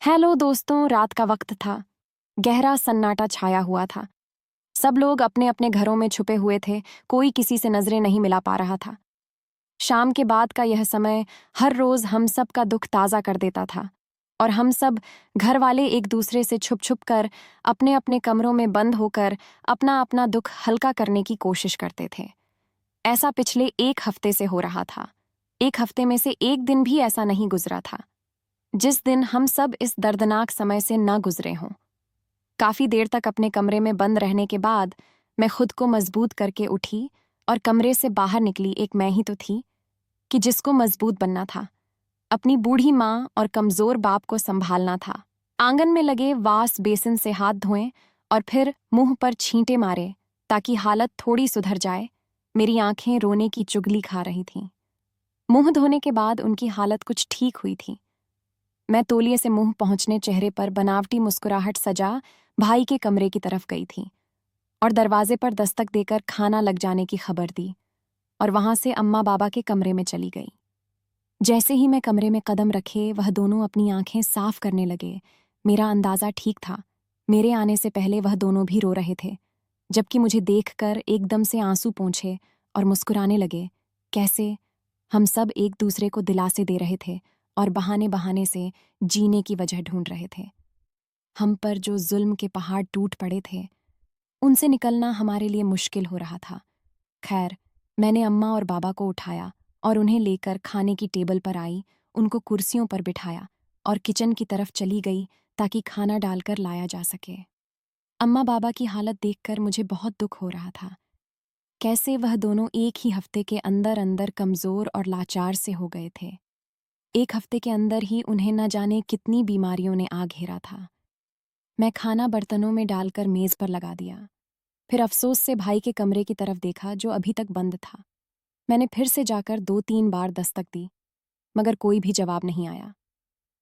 Hello दोस्तों, रात का वक्त था। गहरा सन्नाटा छाया हुआ था। सब लोग अपने अपने घरों में छुपे हुए थे। कोई किसी से नजरें नहीं मिला पा रहा था। शाम के बाद का यह समय हर रोज हम सब का दुख ताजा कर देता था। और हम सब घर वाले एक दूसरे से छुप छुप कर अपने अपने कमरों में बंद होकर अपना अपना दुख हल्का करने की कोशिश करते थे। ऐसा पिछले एक हफ्ते से हो रहा था। एक हफ्ते में से एक दिन भी ऐसा नहीं गुजरा था जिस दिन हम सब इस दर्दनाक समय से न गुजरे हों। काफी देर तक अपने कमरे में बंद रहने के बाद मैं खुद को मजबूत करके उठी और कमरे से बाहर निकली। एक मैं ही तो थी कि जिसको मजबूत बनना था, अपनी बूढ़ी माँ और कमजोर बाप को संभालना था। आंगन में लगे वास बेसिन से हाथ धोएं और फिर मुंह पर छींटे मारे ताकि हालत थोड़ी सुधर जाए। मेरी आंखें रोने की चुगली खा रही थीं। मुंह धोने के बाद उनकी हालत कुछ ठीक हुई थी। मैं तौलिए से मुंह पहुंचने चेहरे पर बनावटी मुस्कुराहट सजा भाई के कमरे की तरफ गई थी और दरवाजे पर दस्तक देकर खाना लग जाने की खबर दी और वहां से अम्मा बाबा के कमरे में चली गई। जैसे ही मैं कमरे में कदम रखे वह दोनों अपनी आंखें साफ करने लगे। मेरा अंदाजा ठीक था। मेरे आने से पहले वह दोनों भी रो रहे थे, जबकि मुझे देखकर एकदम से आंसू पोंछे और मुस्कुराने लगे। कैसे हम सब एक दूसरे को दिलासे दे रहे थे और बहाने बहाने से जीने की वजह ढूंढ रहे थे। हम पर जो जुल्म के पहाड़ टूट पड़े थे, उनसे निकलना हमारे लिए मुश्किल हो रहा था। खैर, मैंने अम्मा और बाबा को उठाया और उन्हें लेकर खाने की टेबल पर आई, उनको कुर्सियों पर बिठाया और किचन की तरफ चली गई ताकि खाना डालकर लाया जा सके। अम्मा बाबा की हालत देखकर मुझे बहुत दुख हो रहा था। कैसे वह दोनों एक ही हफ्ते के अंदर अंदर कमजोर और लाचार से हो गए थे। एक हफ्ते के अंदर ही उन्हें न जाने कितनी बीमारियों ने आ घेरा था। मैं खाना बर्तनों में डालकर मेज पर लगा दिया। फिर अफसोस से भाई के कमरे की तरफ देखा जो अभी तक बंद था। मैंने फिर से जाकर 2-3 बार दस्तक दी, मगर कोई भी जवाब नहीं आया।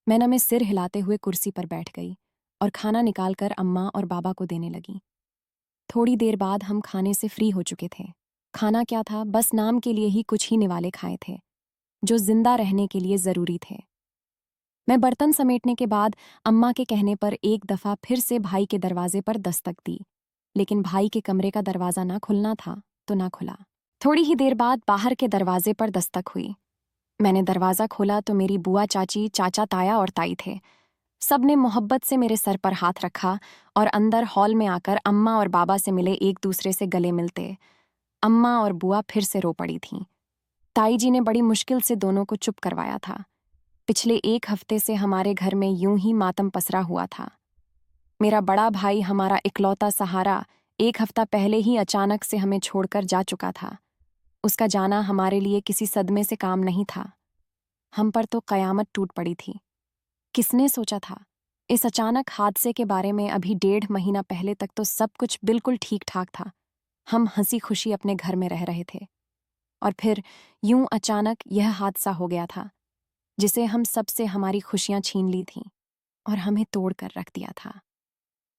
मैं न में सिर हिलाते हुए कुर्सी पर बैठ गई और खाना निकालकर अम्मा और बाबा को देने लगी। थोड़ी देर बाद हम खाने से फ्री हो चुके थे। खाना क्या था, बस नाम के लिए ही कुछ ही निवाले खाए थे जो जिंदा रहने के लिए जरूरी थे। मैं बर्तन समेटने के बाद अम्मा के कहने पर एक दफा फिर से भाई के दरवाजे पर दस्तक दी, लेकिन भाई के कमरे का दरवाजा ना खुलना था तो ना खुला। थोड़ी ही देर बाद बाहर के दरवाजे पर दस्तक हुई। मैंने दरवाजा खोला तो मेरी बुआ, चाची, चाचा, ताया और ताई थे। सब ने मोहब्बत से मेरे सर पर हाथ रखा और अंदर हॉल में आकर अम्मा और बाबा से मिले, एक दूसरे से गले मिलते। अम्मा और बुआ फिर से रो पड़ी थीं। ताई जी ने बड़ी मुश्किल से दोनों को चुप करवाया था। पिछले एक हफ्ते से हमारे घर में यूं ही मातम पसरा हुआ था। मेरा बड़ा भाई, हमारा इकलौता सहारा, एक हफ्ता पहले ही अचानक से हमें छोड़कर जा चुका था। उसका जाना हमारे लिए किसी सदमे से काम नहीं था। हम पर तो कयामत टूट पड़ी थी। किसने सोचा था? इस अचानक हादसे के बारे में अभी 1.5 महीना पहले तक तो सब कुछ बिल्कुल ठीक ठाक था। हम हंसी खुशी अपने घर में रह रहे थे और फिर यूं अचानक यह हादसा हो गया था जिसे हम सबसे हमारी खुशियां छीन ली थीं और हमें तोड़ कर रख दिया था।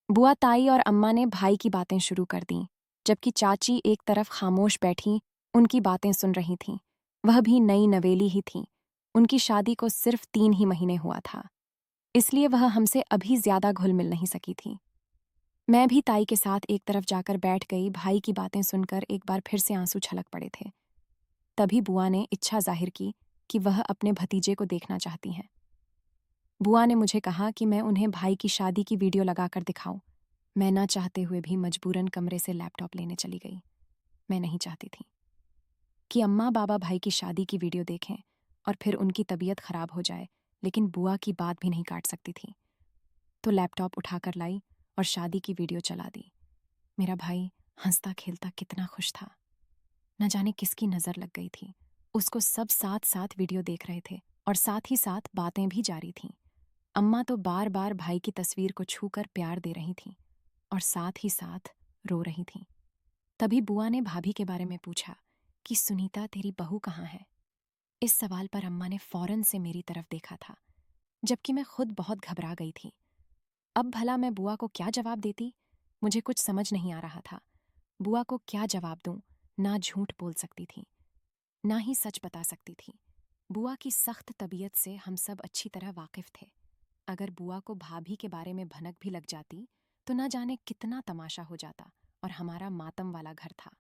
बुआ, ताई और अम्मा ने भाई की बातें शुरू कर दीं, जबकि चाची एक तरफ खामोश बैठी उनकी बातें सुन रही थीं। वह भी नई नवेली ही थीं। उनकी शादी को सिर्फ 3 ही महीने हुआ था, इसलिए वह हमसे अभी ज्यादा घुल मिल नहीं सकी थी। मैं भी ताई के साथ एक तरफ जाकर बैठ गई। भाई की बातें सुनकर एक बार फिर से आंसू छलक पड़े थे। तभी बुआ ने इच्छा जाहिर की कि वह अपने भतीजे को देखना चाहती हैं। बुआ ने मुझे कहा कि मैं उन्हें भाई की शादी की वीडियो लगाकर दिखाऊं। मैं ना चाहते हुए भी मजबूरन कमरे से लैपटॉप लेने चली गई। मैं नहीं चाहती थी कि अम्मा बाबा भाई की शादी की वीडियो देखें और फिर उनकी तबीयत खराब हो जाए, लेकिन बुआ की बात भी नहीं काट सकती थी। तो लैपटॉप उठाकर लाई और शादी की वीडियो चला दी। मेरा भाई हंसता खेलता कितना खुश था। न जाने किसकी नजर लग गई थी। उसको सब साथ साथ वीडियो देख रहे थे और साथ ही साथ बातें भी जारी थीं। अम्मा तो बार बार भाई की तस्वीर को छूकर प्यार दे रही थीं और साथ ही साथ रो रही थीं। तभी बुआ ने भाभी के बारे में पूछा कि सुनीता, तेरी बहू कहाँ है? इस सवाल पर अम्मा ने फौरन से मेरी तरफ देखा था, जबकि मैं खुद बहुत घबरा गई थी। अब भला मैं बुआ को क्या जवाब देती? मुझे कुछ समझ नहीं आ रहा था। बुआ को क्या जवाब दूं? ना झूठ बोल सकती थी, ना ही सच बता सकती थी। बुआ की सख्त तबीयत से हम सब अच्छी तरह वाकिफ थे। अगर बुआ को भाभी के बारे में भनक भी लग जाती तो न जाने कितना तमाशा हो जाता, और हमारा मातम वाला घर था।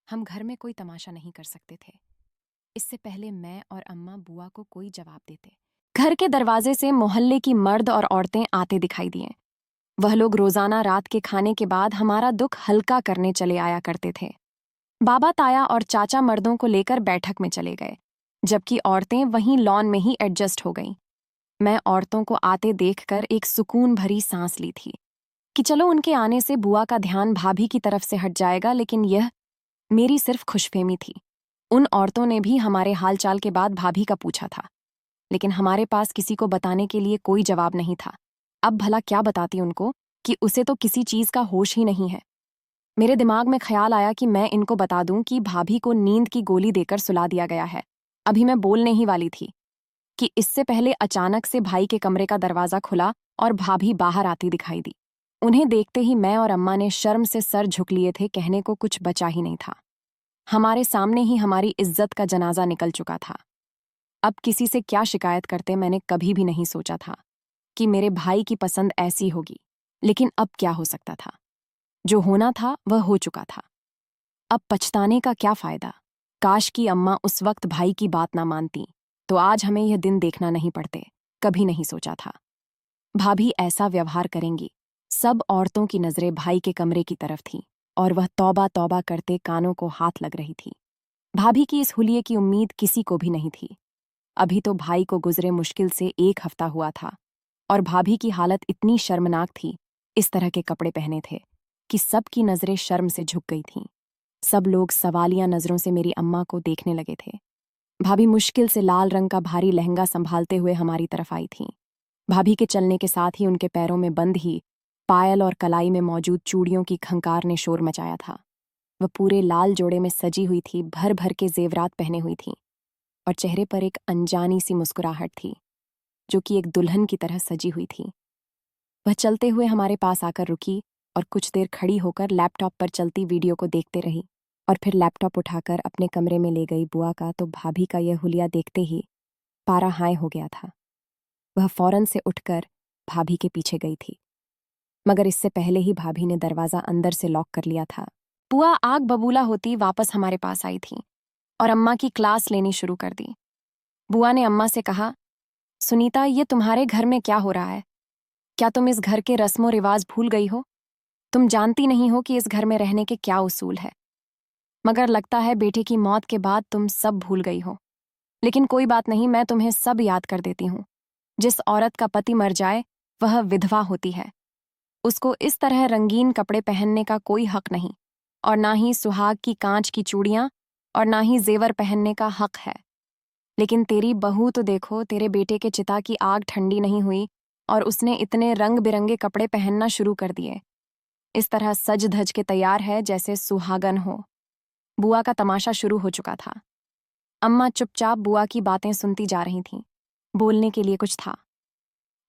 हम घर में कोई तमाशा नहीं कर सकते थे। इससे पहले मैं और अम्मा बुआ को कोई जवाब देते, घर के दरवाजे से मोहल्ले की मर्द और औरतें आते दिखाई दिए। वह लोग रोजाना रात के खाने के बाद हमारा दुख हल्का करने चले आया करते थे। बाबा ताया और चाचा मर्दों को लेकर बैठक में चले गए, जबकि औरतें वहीं लॉन में ही एडजस्ट हो गईं। मैं औरतों को आते देखकर एक सुकून भरी सांस ली थी कि चलो उनके आने से बुआ का ध्यान भाभी की तरफ से हट जाएगा, लेकिन यह मेरी सिर्फ खुशफहमी थी। उन औरतों ने भी हमारे हालचाल के बाद भाभी का पूछा था, लेकिन हमारे पास किसी को बताने के लिए कोई जवाब नहीं था। अब भला क्या बताती उनको कि उसे तो किसी चीज का होश ही नहीं है। मेरे दिमाग में ख्याल आया कि मैं इनको बता दूं कि भाभी को नींद की गोली देकर सुला दिया गया है। अभी मैं बोलने ही वाली थी कि इससे पहले अचानक से भाई के कमरे का दरवाजा खुला और भाभी बाहर आती दिखाई दी। उन्हें देखते ही मैं और अम्मा ने शर्म से सर झुक लिए थे, कहने को कुछ बचा ही नहीं था। हमारे सामने ही हमारी इज्जत का जनाजा निकल चुका था। अब किसी से क्या शिकायत करते मैंने कभी भी नहीं सोचा था कि मेरे भाई की पसंद ऐसी होगी, लेकिन अब क्या हो सकता था। जो होना था वह हो चुका था। अब पछताने का क्या फायदा। काश की अम्मा उस वक्त भाई की बात ना मानती तो आज हमें यह दिन देखना नहीं पड़ते। कभी नहीं सोचा था भाभी ऐसा व्यवहार करेंगी। सब औरतों की नजरें भाई के कमरे की तरफ थीं और वह तौबा तौबा करते कानों को हाथ लग रही थी। भाभी की इस हुलिये की उम्मीद किसी को भी नहीं थी। अभी तो भाई को गुजरे मुश्किल से 1 हफ्ता हुआ था और भाभी की हालत इतनी शर्मनाक थी, इस तरह के कपड़े पहने थे कि सबकी नजरें शर्म से झुक गई थीं। सब लोग सवालिया नजरों से मेरी अम्मा को देखने लगे थे। भाभी मुश्किल से लाल रंग का भारी लहंगा संभालते हुए हमारी तरफ आई थीं। भाभी के चलने के साथ ही उनके पैरों में बंद ही पायल और कलाई में मौजूद चूड़ियों की खंकार ने शोर मचाया था। वह पूरे लाल जोड़े में सजी हुई थी, भर भर के जेवरात पहने हुई थी और चेहरे पर एक अनजानी सी मुस्कुराहट थी जो कि एक दुल्हन की तरह सजी हुई थी। वह चलते हुए हमारे पास आकर रुकी और कुछ देर खड़ी होकर लैपटॉप पर चलती वीडियो को देखते रही और फिर लैपटॉप उठाकर अपने कमरे में ले गई। बुआ का तो भाभी का यह हुलिया देखते ही पारा हाय हो गया था। वह फौरन से उठकर भाभी के पीछे गई थी, मगर इससे पहले ही भाभी ने दरवाजा अंदर से लॉक कर लिया था। बुआ आग बबूला होती वापस हमारे पास आई थी और अम्मा की क्लास लेनी शुरू कर दी। बुआ ने अम्मा से कहा, सुनीता, ये तुम्हारे घर में क्या हो रहा है? क्या तुम इस घर के रस्मों रिवाज भूल गई हो? तुम जानती नहीं हो कि इस घर में रहने के क्या उसूल है। मगर लगता है बेटे की मौत के बाद तुम सब भूल गई हो। लेकिन कोई बात नहीं, मैं तुम्हें सब याद कर देती हूँ। जिस औरत का पति मर जाए वह विधवा होती है। उसको इस तरह रंगीन कपड़े पहनने का कोई हक नहीं, और ना ही सुहाग की कांच की चूड़ियां और ना ही जेवर पहनने का हक है। लेकिन तेरी बहू तो देखो, तेरे बेटे के चिता की आग ठंडी नहीं हुई और उसने इतने रंग बिरंगे कपड़े पहनना शुरू कर दिए। इस तरह सज धज के तैयार है जैसे सुहागन हो। बुआ का तमाशा शुरू हो चुका था। अम्मा चुपचाप बुआ की बातें सुनती जा रही थीं। बोलने के लिए कुछ था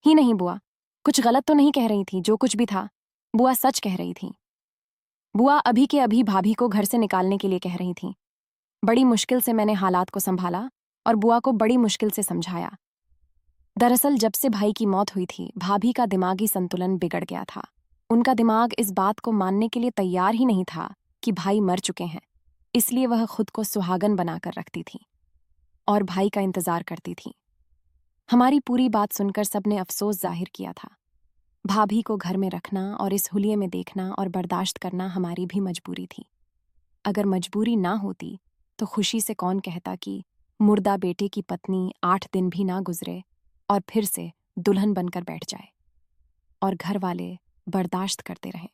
ही नहीं। बुआ कुछ गलत तो नहीं कह रही थी। जो कुछ भी था बुआ सच कह रही थी। बुआ अभी के अभी भाभी को घर से निकालने के लिए कह रही थी। बड़ी मुश्किल से मैंने हालात को संभाला और बुआ को बड़ी मुश्किल से समझाया। दरअसल जब से भाई की मौत हुई थी भाभी का दिमागी संतुलन बिगड़ गया था। उनका दिमाग इस बात को मानने के लिए तैयार ही नहीं था कि भाई मर चुके हैं। इसलिए वह खुद को सुहागन बनाकर रखती थी और भाई का इंतजार करती थी। हमारी पूरी बात सुनकर सबने अफसोस जाहिर किया था। भाभी को घर में रखना और इस हुलिये में देखना और बर्दाश्त करना हमारी भी मजबूरी थी। अगर मजबूरी ना होती तो खुशी से कौन कहता कि मुर्दा बेटे की पत्नी 8 दिन भी ना गुजरे और फिर से दुल्हन बनकर बैठ जाए और घर वाले बर्दाश्त करते रहें।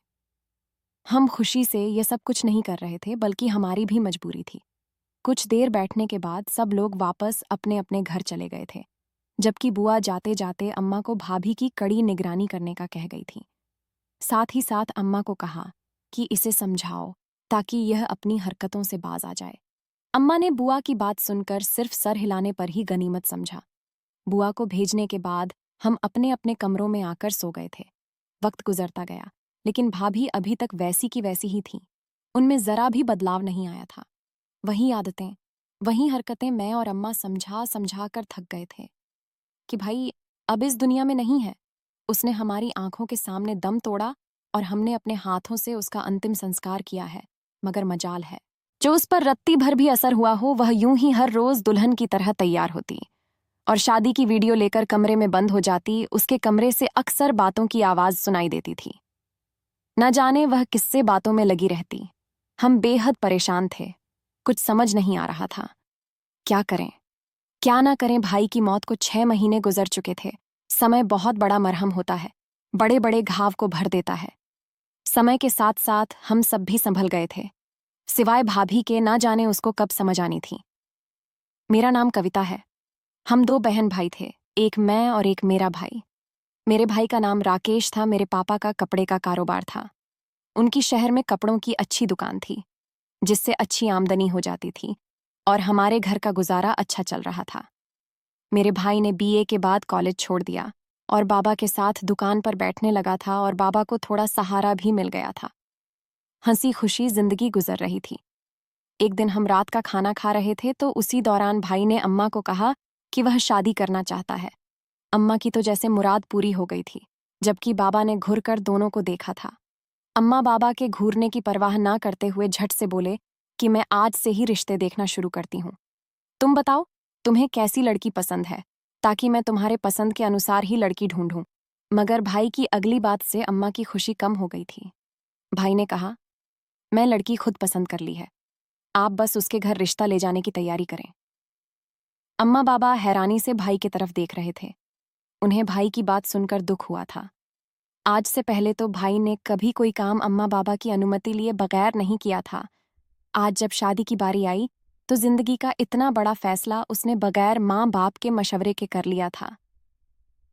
हम खुशी से ये सब कुछ नहीं कर रहे थे, बल्कि हमारी भी मजबूरी थी। कुछ देर बैठने के बाद सब लोग वापस अपने अपने घर चले गए थे, जबकि बुआ जाते जाते अम्मा को भाभी की कड़ी निगरानी करने का कह गई थी। साथ ही साथ अम्मा को कहा कि इसे समझाओ ताकि यह अपनी हरकतों से बाज आ जाए। अम्मा ने बुआ की बात सुनकर सिर्फ सर हिलाने पर ही गनीमत समझा। बुआ को भेजने के बाद हम अपने अपने कमरों में आकर सो गए थे। वक्त गुजरता गया, लेकिन भाभी अभी तक वैसी की वैसी ही थी। उनमें जरा भी बदलाव नहीं आया था। वही आदतें, वही हरकतें। मैं और अम्मा समझा समझा कर थक गए थे कि भाई अब इस दुनिया में नहीं है। उसने हमारी आंखों के सामने दम तोड़ा और हमने अपने हाथों से उसका अंतिम संस्कार किया है। मगर मजाल है, जो उस पर रत्ती भर भी असर हुआ हो, वह यूं ही हर रोज दुल्हन की तरह तैयार होती और शादी की वीडियो लेकर कमरे में बंद हो जाती। उसके कमरे से अक्सर बातों की आवाज सुनाई देती थी। न जाने वह किससे बातों में लगी रहती। हम बेहद परेशान थे। कुछ समझ नहीं आ रहा था। क्या करें, क्या ना करें। भाई की मौत को 6 महीने गुजर चुके थे। समय बहुत बड़ा मरहम होता है, बड़े बड़े घाव को भर देता है। समय के साथ साथ हम सब भी संभल गए थे, सिवाय भाभी के। ना जाने उसको कब समझ आनी थी। मेरा नाम कविता है। हम 2 बहन भाई थे, एक मैं और एक मेरा भाई। मेरे भाई का नाम राकेश था। मेरे पापा का कपड़े का कारोबार था। उनकी शहर में कपड़ों की अच्छी दुकान थी, जिससे अच्छी आमदनी हो जाती थी और हमारे घर का गुजारा अच्छा चल रहा था। मेरे भाई ने बीए के बाद कॉलेज छोड़ दिया और बाबा के साथ दुकान पर बैठने लगा था और बाबा को थोड़ा सहारा भी मिल गया था। हंसी खुशी जिंदगी गुजर रही थी। एक दिन हम रात का खाना खा रहे थे तो उसी दौरान भाई ने अम्मा को कहा कि वह शादी करना चाहता है। अम्मा की तो जैसे मुराद पूरी हो गई थी, जबकि बाबा ने घुर कर दोनों को देखा था। अम्मा बाबा के घूरने की परवाह ना करते हुए झट से बोले कि मैं आज से ही रिश्ते देखना शुरू करती हूँ। तुम बताओ, तुम्हें कैसी लड़की पसंद है, ताकि मैं तुम्हारे पसंद के अनुसार ही लड़की ढूंढूं। मगर भाई की अगली बात से अम्मा की खुशी कम हो गई थी। भाई ने कहा, मैं लड़की खुद पसंद कर ली है, आप बस उसके घर रिश्ता ले जाने की तैयारी करें। अम्मा बाबा हैरानी से भाई की तरफ देख रहे थे। उन्हें भाई की बात सुनकर दुख हुआ था। आज से पहले तो भाई ने कभी कोई काम अम्मा बाबा की अनुमति लिए बगैर नहीं किया था। आज जब शादी की बारी आई तो जिंदगी का इतना बड़ा फैसला उसने बगैर माँ बाप के मशवरे के कर लिया था।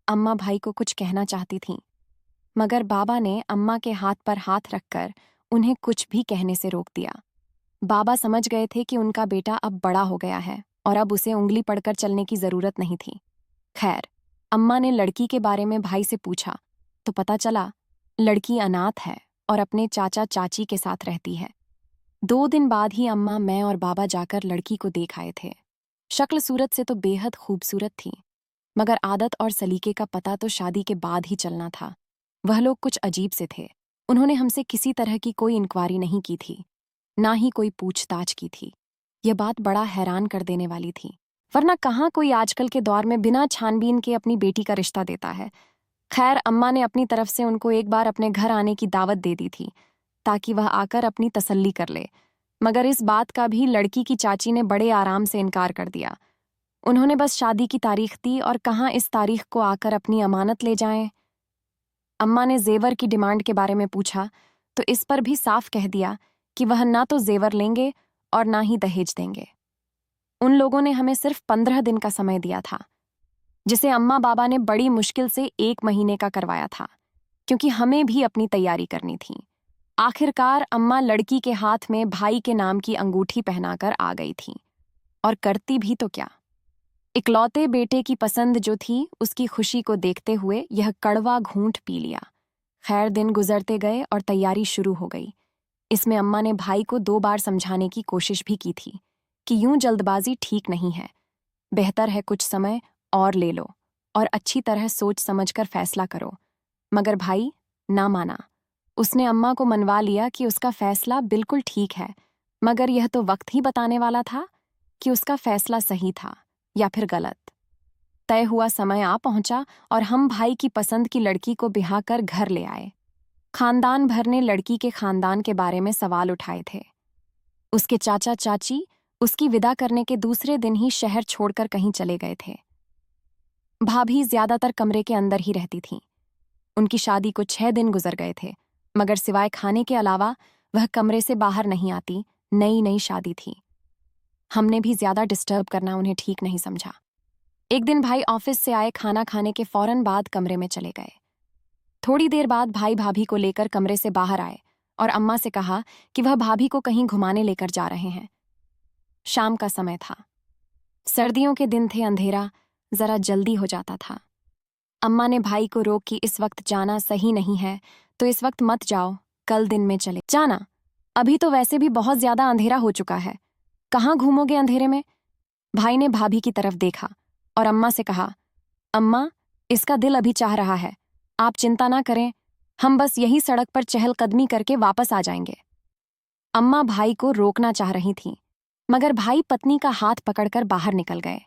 अम्मा भाई को कुछ कहना चाहती थीं, मगर बाबा ने अम्मा के हाथ पर हाथ रखकर उन्हें कुछ भी कहने से रोक दिया। बाबा समझ गए थे कि उनका बेटा अब बड़ा हो गया है और अब उसे उंगली पड़कर चलने की जरूरत नहीं थी। खैर, अम्मा ने लड़की के बारे में भाई से पूछा तो पता चला लड़की अनाथ है और अपने चाचा चाची के साथ रहती है। 2 दिन बाद ही अम्मा, मैं और बाबा जाकर लड़की को देख आए थे। शक्ल सूरत से तो बेहद खूबसूरत थी, मगर आदत और सलीके का पता तो शादी के बाद ही चलना था। वह लोग कुछ अजीब से थे। उन्होंने हमसे किसी तरह की कोई इंक्वायरी नहीं की थी, ना ही कोई पूछताछ की थी। यह बात बड़ा हैरान कर देने वाली थी, वरना कहाँ कोई आजकल के दौर में बिना छानबीन के अपनी बेटी का रिश्ता देता है। खैर, अम्मा ने अपनी तरफ से उनको एक बार अपने घर आने की दावत दे दी थी, ताकि वह आकर अपनी तसल्ली कर ले। मगर इस बात का भी लड़की की चाची ने बड़े आराम से इनकार कर दिया। उन्होंने बस शादी की तारीख दी और कहाँ इस तारीख को आकर अपनी अमानत ले जाएं। अम्मा ने जेवर की डिमांड के बारे में पूछा तो इस पर भी साफ कह दिया कि वह ना तो जेवर लेंगे और ना ही दहेज देंगे। उन लोगों ने हमें सिर्फ 15 दिन का समय दिया था, जिसे अम्मा बाबा ने बड़ी मुश्किल से 1 महीने का करवाया था, क्योंकि हमें भी अपनी तैयारी करनी थी। आखिरकार अम्मा लड़की के हाथ में भाई के नाम की अंगूठी पहनाकर आ गई थी, और करती भी तो क्या। इकलौते बेटे की पसंद जो थी, उसकी खुशी को देखते हुए यह कड़वा घूंट पी लिया। खैर, दिन गुजरते गए और तैयारी शुरू हो गई। इसमें अम्मा ने भाई को 2 बार समझाने की कोशिश भी की थी कि यूं जल्दबाजी ठीक नहीं है, बेहतर है कुछ समय और ले लो और अच्छी तरह सोच समझकर फैसला करो। मगर भाई ना माना। उसने अम्मा को मनवा लिया कि उसका फैसला बिल्कुल ठीक है, मगर यह तो वक्त ही बताने वाला था कि उसका फैसला सही था या फिर गलत। तय हुआ समय आ पहुंचा और हम भाई की पसंद की लड़की को ब्याह कर घर ले आए। खानदान भर ने लड़की के खानदान के बारे में सवाल उठाए थे। उसके चाचा चाची उसकी विदा करने के दूसरे दिन ही शहर छोड़कर कहीं चले गए थे। भाभी ज्यादातर कमरे के अंदर ही रहती थीं। उनकी शादी को 6 दिन गुजर गए थे, मगर सिवाय खाने के अलावा वह कमरे से बाहर नहीं आती। नई नई शादी थी। हमने भी ज्यादा डिस्टर्ब करना उन्हें ठीक नहीं समझा। एक दिन भाई ऑफिस से आए, खाना खाने के फौरन बाद कमरे में चले गए। थोड़ी देर बाद भाई भाभी को लेकर कमरे से बाहर आए और अम्मा से कहा कि वह भाभी को कहीं घुमाने लेकर जा रहे हैं। शाम का समय था, सर्दियों के दिन थे, अंधेरा जरा जल्दी हो जाता था। अम्मा ने भाई को रोक कि इस वक्त जाना सही नहीं है, तो इस वक्त मत जाओ, कल दिन में चले जाना। अभी तो वैसे भी बहुत ज्यादा अंधेरा हो चुका है, कहाँ घूमोगे अंधेरे में। भाई ने भाभी की तरफ देखा और अम्मा से कहा, अम्मा इसका दिल अभी चाह रहा है। आप चिंता ना करें, हम बस यही सड़क पर चहलकदमी करके वापस आ जाएंगे। अम्मा भाई को रोकना चाह रही थीं, मगर भाई पत्नी का हाथ पकड़कर बाहर निकल गए।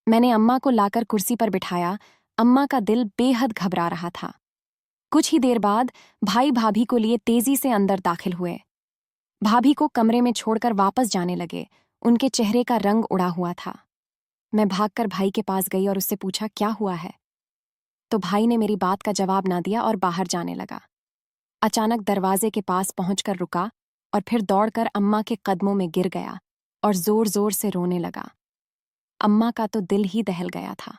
मैंने अम्मा को लाकर कुर्सी पर बिठाया। अम्मा का दिल बेहद घबरा रहा था। कुछ ही देर बाद भाई भाभी को लिए तेजी से अंदर दाखिल हुए। भाभी को कमरे में छोड़कर वापस जाने लगे। उनके चेहरे का रंग उड़ा हुआ था। मैं भागकर भाई के पास गई और उससे पूछा, क्या हुआ है? तो भाई ने मेरी बात का जवाब ना दिया और बाहर जाने लगा। अचानक दरवाजे के पास पहुंचकर रुका और फिर दौड़कर अम्मा के कदमों में गिर गया और जोर जोर से रोने लगा। अम्मा का तो दिल ही दहल गया था।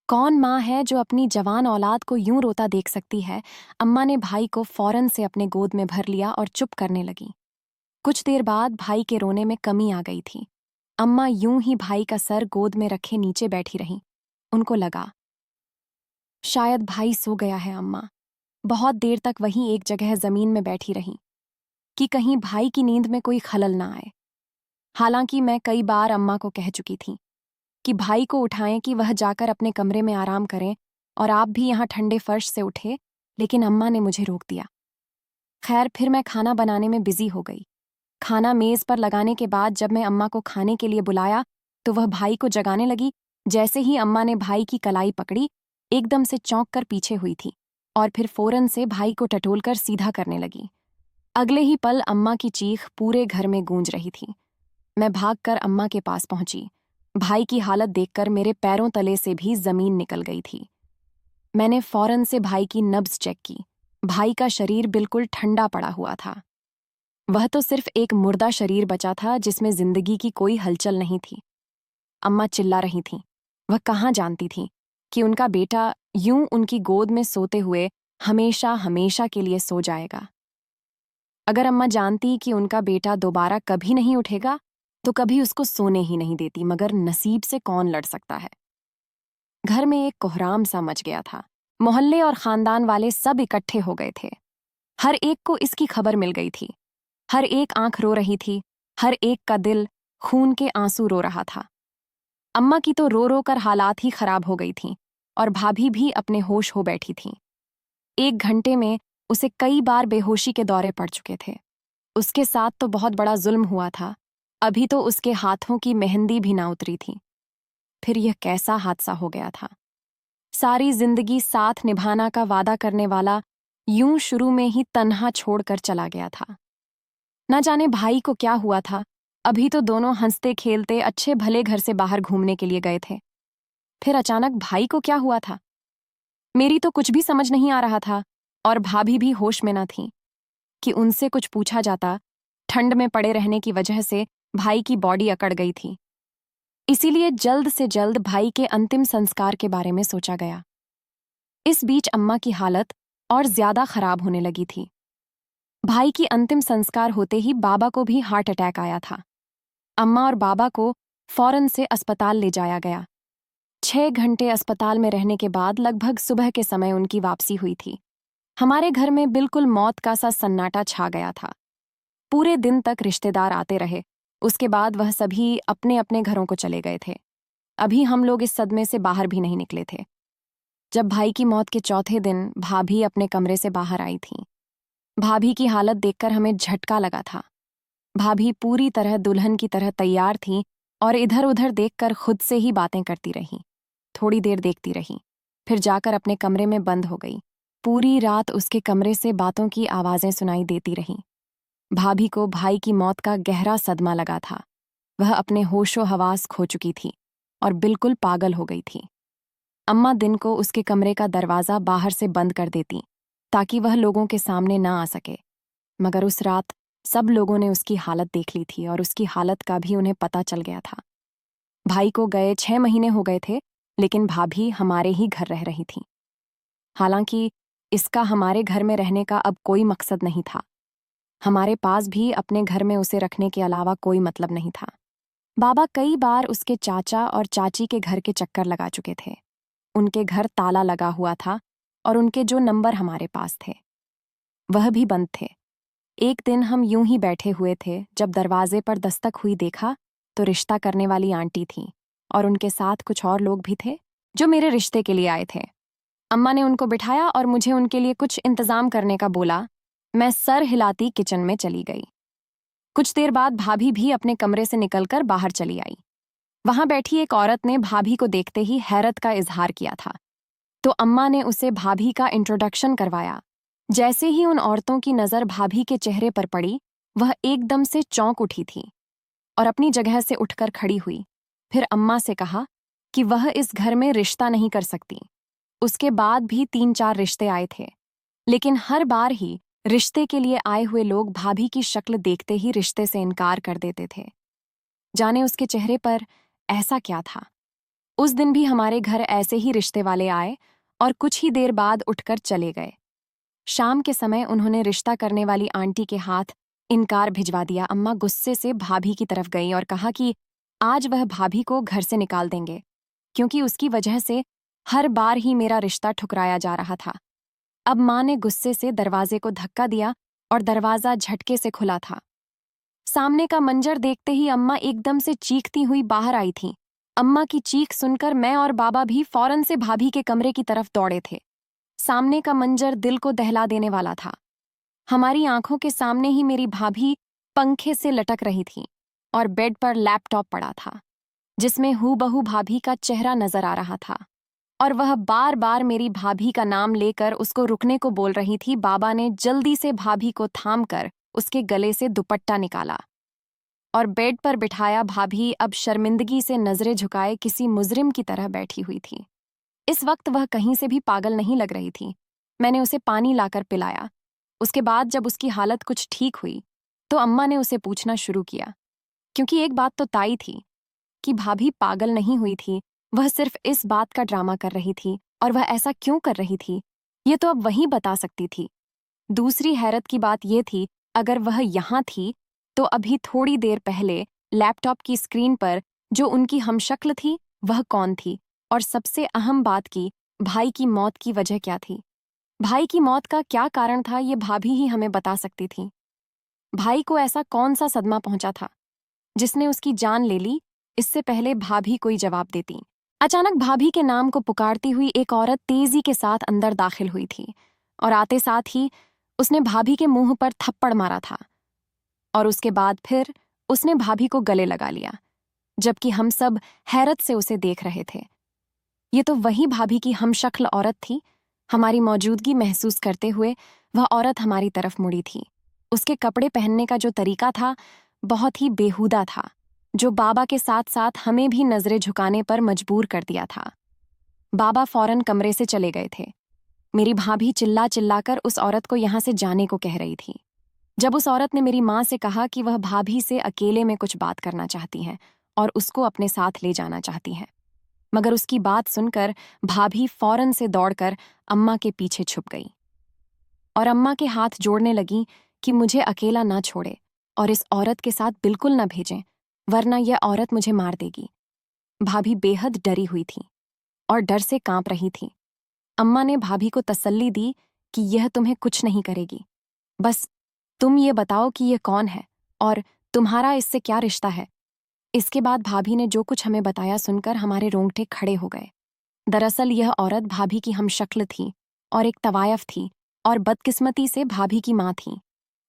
कौन माँ है जो अपनी जवान औलाद को यूं रोता देख सकती है? अम्मा ने भाई को फौरन से अपने गोद में भर लिया और चुप करने लगी। कुछ देर बाद भाई के रोने में कमी आ गई थी। अम्मा यूं ही भाई का सर गोद में रखे नीचे बैठी रहीं। उनको लगा शायद भाई सो गया है। अम्मा बहुत देर तक वहीं एक जगह जमीन में बैठी रहीं कि कहीं भाई की नींद में कोई खलल ना आए। हालांकि मैं कई बार अम्मा को कह चुकी थी कि भाई को उठाएं कि वह जाकर अपने कमरे में आराम करें और आप भी यहाँ ठंडे फर्श से उठे, लेकिन अम्मा ने मुझे रोक दिया। खैर, फिर मैं खाना बनाने में बिजी हो गई। खाना मेज पर लगाने के बाद जब मैं अम्मा को खाने के लिए बुलाया तो वह भाई को जगाने लगी। जैसे ही अम्मा ने भाई की कलाई पकड़ी, एकदम से चौंक कर पीछे हुई थी और फिर फौरन से भाई को टटोलकर सीधा करने लगी। अगले ही पल अम्मा की चीख पूरे घर में गूंज रही थी। मैं भागकर अम्मा के पास पहुंची। भाई की हालत देखकर मेरे पैरों तले से भी जमीन निकल गई थी। मैंने फौरन से भाई की नब्ज चेक की। भाई का शरीर बिल्कुल ठंडा पड़ा हुआ था। वह तो सिर्फ एक मुर्दा शरीर बचा था जिसमें जिंदगी की कोई हलचल नहीं थी। अम्मा चिल्ला रही थीं। वह कहाँ जानती थीं कि उनका बेटा यूं उनकी गोद में सोते हुए हमेशा हमेशा के लिए सो जाएगा। अगर अम्मा जानती कि उनका बेटा दोबारा कभी नहीं उठेगा तो कभी उसको सोने ही नहीं देती, मगर नसीब से कौन लड़ सकता है। घर में एक कोहराम सा मच गया था। मोहल्ले और खानदान वाले सब इकट्ठे हो गए थे। हर एक को इसकी खबर मिल गई थी। हर एक आंख रो रही थी। हर एक का दिल खून के आंसू रो रहा था। अम्मा की तो रो रो कर हालात ही खराब हो गई थीं और भाभी भी अपने होश हो बैठी थीं। 1 घंटे में उसे कई बार बेहोशी के दौरे पड़ चुके थे। उसके साथ तो बहुत बड़ा जुल्म हुआ था। अभी तो उसके हाथों की मेहंदी भी ना उतरी थी। फिर यह कैसा हादसा हो गया था? सारी जिंदगी साथ निभाना का वादा करने वाला यूं शुरू में ही तन्हा छोड़कर चला गया था। न जाने भाई को क्या हुआ था। अभी तो दोनों हंसते खेलते अच्छे भले घर से बाहर घूमने के लिए गए थे। फिर अचानक भाई को क्या हुआ था? मेरी तो कुछ भी समझ नहीं आ रहा था और भाभी भी होश में न थी कि उनसे कुछ पूछा जाता। ठंड में पड़े रहने की वजह से भाई की बॉडी अकड़ गई थी। इसीलिए जल्द से जल्द भाई के अंतिम संस्कार के बारे में सोचा गया। इस बीच अम्मा की हालत और ज्यादा खराब होने लगी थी। भाई की अंतिम संस्कार होते ही बाबा को भी हार्ट अटैक आया था। अम्मा और बाबा को फौरन से अस्पताल ले जाया गया। 6 घंटे अस्पताल में रहने के बाद लगभग सुबह के समय उनकी वापसी हुई थी। हमारे घर में बिल्कुल मौत का सा सन्नाटा छा गया था। पूरे दिन तक रिश्तेदार आते रहे। उसके बाद वह सभी अपने अपने घरों को चले गए थे। अभी हम लोग इस सदमे से बाहर भी नहीं निकले थे। जब भाई की मौत के चौथे दिन भाभी अपने कमरे से बाहर आई थीं। भाभी की हालत देखकर हमें झटका लगा था। भाभी पूरी तरह दुल्हन की तरह तैयार थीं और इधर उधर देखकर खुद से ही बातें करती रहीं। थोड़ी देर देखती रहीं, फिर जाकर अपने कमरे में बंद हो गई। पूरी रात उसके कमरे से बातों की आवाजें सुनाई देती रहीं। भाभी को भाई की मौत का गहरा सदमा लगा था। वह अपने होशो हवास खो चुकी थी और बिल्कुल पागल हो गई थी। अम्मा दिन को उसके कमरे का दरवाजा बाहर से बंद कर देती ताकि वह लोगों के सामने ना आ सके, मगर उस रात सब लोगों ने उसकी हालत देख ली थी और उसकी हालत का भी उन्हें पता चल गया था। भाई को गए 6 महीने हो गए थे, लेकिन भाभी हमारे ही घर रह रही थी। हालांकि इसका हमारे घर में रहने का अब कोई मकसद नहीं था। हमारे पास भी अपने घर में उसे रखने के अलावा कोई मतलब नहीं था। बाबा कई बार उसके चाचा और चाची के घर के चक्कर लगा चुके थे। उनके घर ताला लगा हुआ था और उनके जो नंबर हमारे पास थे वह भी बंद थे। एक दिन हम यूं ही बैठे हुए थे, जब दरवाजे पर दस्तक हुई देखा तो रिश्ता करने वाली आंटी थीं और उनके साथ कुछ और लोग भी थे। जो मेरे रिश्ते के लिए आए थे। अम्मा ने उनको बिठाया और मुझे उनके लिए कुछ इंतजाम करने का बोला। मैं सर हिलाती किचन में चली गई। कुछ देर बाद भाभी भी अपने कमरे से निकलकर बाहर चली आई। वहां बैठी एक औरत ने भाभी को देखते ही हैरत का इजहार किया था, तो अम्मा ने उसे भाभी का इंट्रोडक्शन करवाया। जैसे ही उन औरतों की नजर भाभी के चेहरे पर पड़ी, वह एकदम से चौंक उठी थी और अपनी जगह से उठकर खड़ी हुई। फिर अम्मा से कहा कि वह इस घर में रिश्ता नहीं कर सकती। उसके बाद भी 3-4 रिश्ते आए थे, लेकिन हर बार ही रिश्ते के लिए आए हुए लोग भाभी की शक्ल देखते ही रिश्ते से इनकार कर देते थे। जाने उसके चेहरे पर ऐसा क्या था। उस दिन भी हमारे घर ऐसे ही रिश्ते वाले आए और कुछ ही देर बाद उठकर चले गए। शाम के समय उन्होंने रिश्ता करने वाली आंटी के हाथ इनकार भिजवा दिया। अम्मा गुस्से से भाभी की तरफ गई और कहा कि आज वह भाभी को घर से निकाल देंगे, क्योंकि उसकी वजह से हर बार ही मेरा रिश्ता ठुकराया जा रहा था। अब माँ ने गुस्से से दरवाजे को धक्का दिया और दरवाजा झटके से खुला था। सामने का मंजर देखते ही अम्मा एकदम से चीखती हुई बाहर आई थीं। अम्मा की चीख सुनकर मैं और बाबा भी फौरन से भाभी के कमरे की तरफ दौड़े थे। सामने का मंजर दिल को दहला देने वाला था। हमारी आंखों के सामने ही मेरी भाभी पंखे से लटक रही थी और बेड पर लैपटॉप पड़ा था, जिसमें हूबहू भाभी का चेहरा नजर आ रहा था और वह बार बार मेरी भाभी का नाम लेकर उसको रुकने को बोल रही थी। बाबा ने जल्दी से भाभी को थामकर उसके गले से दुपट्टा निकाला और बेड पर बिठाया। भाभी अब शर्मिंदगी से नजरें झुकाए किसी मुजरिम की तरह बैठी हुई थी। इस वक्त वह कहीं से भी पागल नहीं लग रही थी। मैंने उसे पानी लाकर पिलाया। उसके बाद जब उसकी हालत कुछ ठीक हुई तो अम्मा ने उसे पूछना शुरू किया, क्योंकि एक बात तो तय थी कि भाभी पागल नहीं हुई थी, वह सिर्फ इस बात का ड्रामा कर रही थी। और वह ऐसा क्यों कर रही थी, ये तो अब वही बता सकती थी। दूसरी हैरत की बात यह थी, अगर वह यहाँ थी तो अभी थोड़ी देर पहले लैपटॉप की स्क्रीन पर जो उनकी हमशक्ल थी वह कौन थी। और सबसे अहम बात की, भाई की मौत की वजह क्या थी। भाई की मौत का क्या कारण था, ये भाभी ही हमें बता सकती थी। भाई को ऐसा कौन सा सदमा पहुंचा था जिसने उसकी जान ले ली। इससे पहले भाभी कोई जवाब देती, अचानक भाभी के नाम को पुकारती हुई एक औरत तेजी के साथ अंदर दाखिल हुई थी और आते साथ ही उसने भाभी के मुंह पर थप्पड़ मारा था और उसके बाद फिर उसने भाभी को गले लगा लिया, जबकि हम सब हैरत से उसे देख रहे थे। ये तो वही भाभी की हमशक्ल औरत थी। हमारी मौजूदगी महसूस करते हुए वह औरत हमारी तरफ मुड़ी थी। उसके कपड़े पहनने का जो तरीका था बहुत ही बेहुदा था, जो बाबा के साथ साथ हमें भी नजरें झुकाने पर मजबूर कर दिया था। बाबा फौरन कमरे से चले गए थे। मेरी भाभी चिल्ला चिल्लाकर उस औरत को यहाँ से जाने को कह रही थी। जब उस औरत ने मेरी माँ से कहा कि वह भाभी से अकेले में कुछ बात करना चाहती हैं और उसको अपने साथ ले जाना चाहती हैं, मगर उसकी बात सुनकर भाभी फौरन से दौड़कर अम्मा के पीछे छुप गई और अम्मा के हाथ जोड़ने लगी कि मुझे अकेला ना छोड़े और इस औरत के साथ बिल्कुल ना भेजें, वरना यह औरत मुझे मार देगी। भाभी बेहद डरी हुई थी और डर से कांप रही थी। अम्मा ने भाभी को तसल्ली दी कि यह तुम्हें कुछ नहीं करेगी, बस तुम ये बताओ कि यह कौन है और तुम्हारा इससे क्या रिश्ता है। इसके बाद भाभी ने जो कुछ हमें बताया सुनकर हमारे रोंगटे खड़े हो गए। दरअसल यह औरत भाभी की हमशक्ल थी और एक तवायफ थी और बदकिस्मती से भाभी की माँ थी।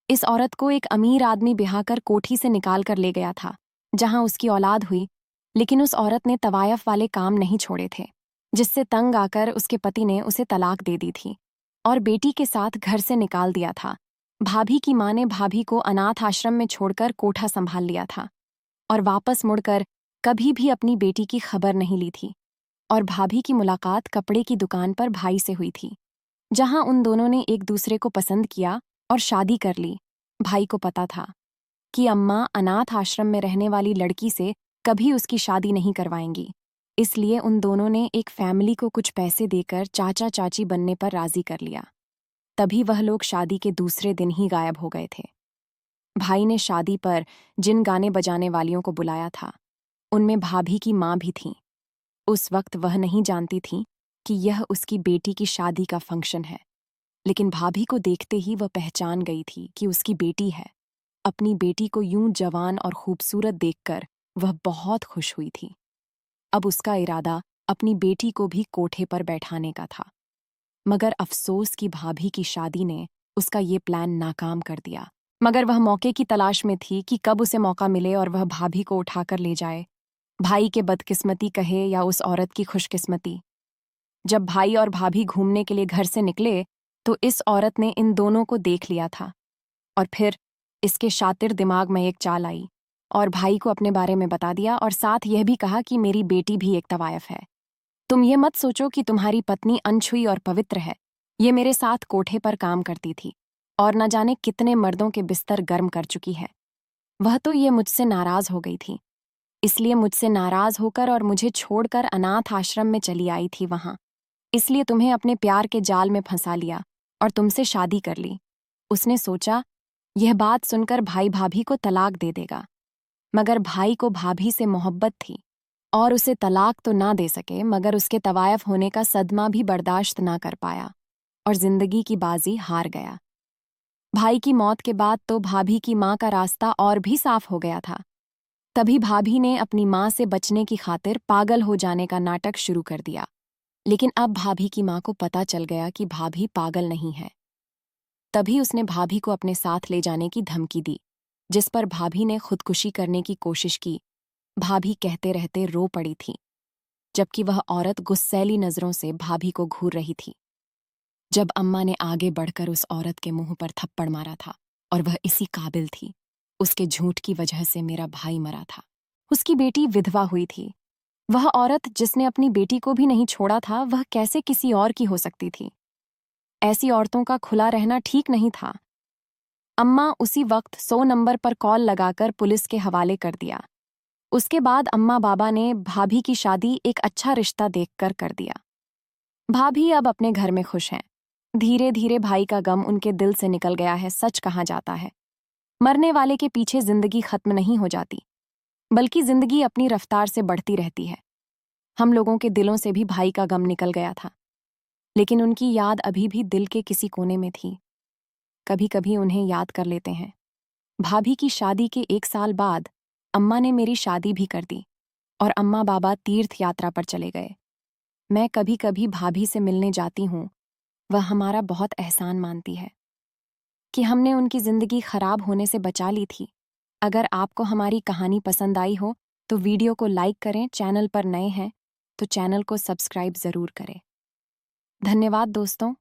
इस औरत को एक अमीर आदमी ब्याहकर कोठी से निकाल कर ले गया था, जहां उसकी औलाद हुई, लेकिन उस औरत ने तवायफ वाले काम नहीं छोड़े थे, जिससे तंग आकर उसके पति ने उसे तलाक दे दी थी और बेटी के साथ घर से निकाल दिया था। भाभी की माँ ने भाभी को अनाथ आश्रम में छोड़कर कोठा संभाल लिया था और वापस मुड़कर कभी भी अपनी बेटी की खबर नहीं ली थी। और भाभी की मुलाकात कपड़े की दुकान पर भाई से हुई थी, जहां उन दोनों ने एक दूसरे को पसंद किया और शादी कर ली। भाई को पता था कि अम्मा अनाथ आश्रम में रहने वाली लड़की से कभी उसकी शादी नहीं करवाएंगी, इसलिए उन दोनों ने एक फैमिली को कुछ पैसे देकर चाचा चाची बनने पर राजी कर लिया। तभी वह लोग शादी के दूसरे दिन ही गायब हो गए थे। भाई ने शादी पर जिन गाने बजाने वालियों को बुलाया था, उनमें भाभी की माँ भी थी। उस वक्त वह नहीं जानती थी कि यह उसकी बेटी की शादी का फंक्शन है, लेकिन भाभी को देखते ही वह पहचान गई थी कि उसकी बेटी है। अपनी बेटी को यूं जवान और खूबसूरत देखकर वह बहुत खुश हुई थी। अब उसका इरादा अपनी बेटी को भी कोठे पर बैठाने का था। मगर अफसोस की भाभी की शादी ने उसका ये प्लान नाकाम कर दिया। मगर वह मौके की तलाश में थी कि कब उसे मौका मिले और वह भाभी को उठाकर ले जाए। भाई के बदकिस्मती कहे या उस औरत की खुशकिस्मती। जब भाई और भाभी घूमने के लिए घर से निकले तो इस औरत ने इन दोनों को देख लिया था और फिर इसके शातिर दिमाग में एक चाल आई और भाई को अपने बारे में बता दिया और साथ यह भी कहा कि मेरी बेटी भी एक तवायफ है। तुम ये मत सोचो कि तुम्हारी पत्नी अनछुई और पवित्र है। ये मेरे साथ कोठे पर काम करती थी और न जाने कितने मर्दों के बिस्तर गर्म कर चुकी है। वह तो ये मुझसे नाराज हो गई थी, इसलिए मुझसे नाराज होकर और मुझे छोड़कर अनाथ आश्रम में चली आई थी वहां। इसलिए तुम्हें अपने प्यार के जाल में फंसा लिया और तुमसे शादी कर ली। उसने सोचा यह बात सुनकर भाई भाभी को तलाक दे देगा, मगर भाई को भाभी से मोहब्बत थी और उसे तलाक तो ना दे सके मगर उसके तवायफ होने का सदमा भी बर्दाश्त ना कर पाया और जिंदगी की बाजी हार गया। भाई की मौत के बाद तो भाभी की माँ का रास्ता और भी साफ हो गया था। तभी भाभी ने अपनी माँ से बचने की खातिर पागल हो जाने का नाटक शुरू कर दिया। लेकिन अब भाभी की माँ को पता चल गया कि भाभी पागल नहीं है। तभी उसने भाभी को अपने साथ ले जाने की धमकी दी, जिस पर भाभी ने खुदकुशी करने की कोशिश की। भाभी कहते रहते रो पड़ी थी, जबकि वह औरत गुस्सैली नजरों से भाभी को घूर रही थी। जब अम्मा ने आगे बढ़कर उस औरत के मुंह पर थप्पड़ मारा था और वह इसी काबिल थी, उसके झूठ की वजह से मेरा भाई मरा था। उसकी बेटी विधवा हुई थी। वह औरत जिसने अपनी बेटी को भी नहीं छोड़ा था, वह कैसे किसी और की हो सकती थी? ऐसी औरतों का खुला रहना ठीक नहीं था। अम्मा उसी वक्त 100 नंबर पर कॉल लगाकर पुलिस के हवाले कर दिया। उसके बाद अम्मा बाबा ने भाभी की शादी एक अच्छा रिश्ता देखकर कर दिया। भाभी अब अपने घर में खुश हैं। धीरे धीरे भाई का गम उनके दिल से निकल गया है। सच कहा जाता है, मरने वाले के पीछे जिंदगी खत्म नहीं हो जाती, बल्कि जिंदगी अपनी रफ्तार से बढ़ती रहती है। हम लोगों के दिलों से भी भाई का गम निकल गया था, लेकिन उनकी याद अभी भी दिल के किसी कोने में थी। कभी कभी उन्हें याद कर लेते हैं। भाभी की शादी के 1 साल बाद अम्मा ने मेरी शादी भी कर दी और अम्मा बाबा तीर्थ यात्रा पर चले गए। मैं कभी कभी भाभी से मिलने जाती हूँ। वह हमारा बहुत एहसान मानती है कि हमने उनकी जिंदगी खराब होने से बचा ली थी। अगर आपको हमारी कहानी पसंद आई हो तो वीडियो को लाइक करें। चैनल पर नए हैं तो चैनल को सब्सक्राइब जरूर करें। धन्यवाद दोस्तों।